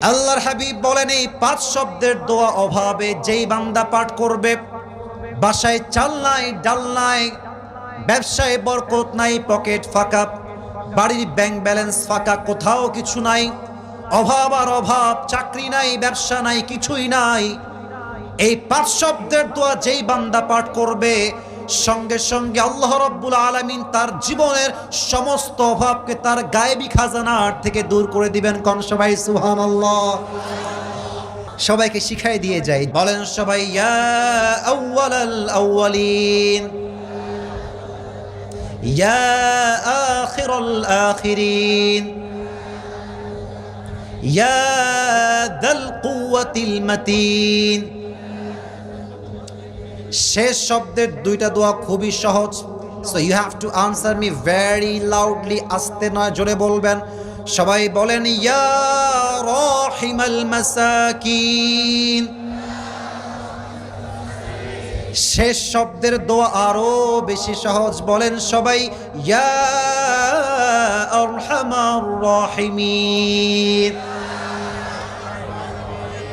আল্লাহর হাবিব বলেন এই 5 শব্দের দোয়া অভাবে যেই বান্দা পাঠ করবে, বাসায় চাল নাই, ডাল নাই, ব্যবসায় বরকত নাই, পকেট ফাঁকা, বাড়ির ব্যাংক ব্যালেন্স ফাঁকা, কোথাও কিছু নাই, অভাব আর অভাব, চাকরি নাই, ব্যবসা নাই, কিছুই নাই। এই 5 শব্দের দোয়া যেই বান্দা পাঠ করবে, সঙ্গে সঙ্গে আল্লাহ রাব্বুল আলামিন তার জীবনের সমস্ত অভাবকে তার গায়েবী খাজানার থেকে দূর করে দিবেন। কোন সবাই সুবহানাল্লাহ। সবাইকে শিখাই দিয়ে যাই, বলেন সবাই ইয়া আউয়ালাল আউয়ালিন, ইয়া আখিরাল আখিরিন, ইয়া যাল কুওয়াতিল মাতিন। শেষ শব্দের দুইটা দোয়া খুবই সহজ, so you have to answer me very loudly, আস্তে নয় জোরে বলবেন। সবাই বলেন ইয়া রাহিমাল মাসাকিন। শেষ শব্দের দোয়া আরো বেশি সহজ, বলেন সবাই ইয়া আরহামার রাহিমিন।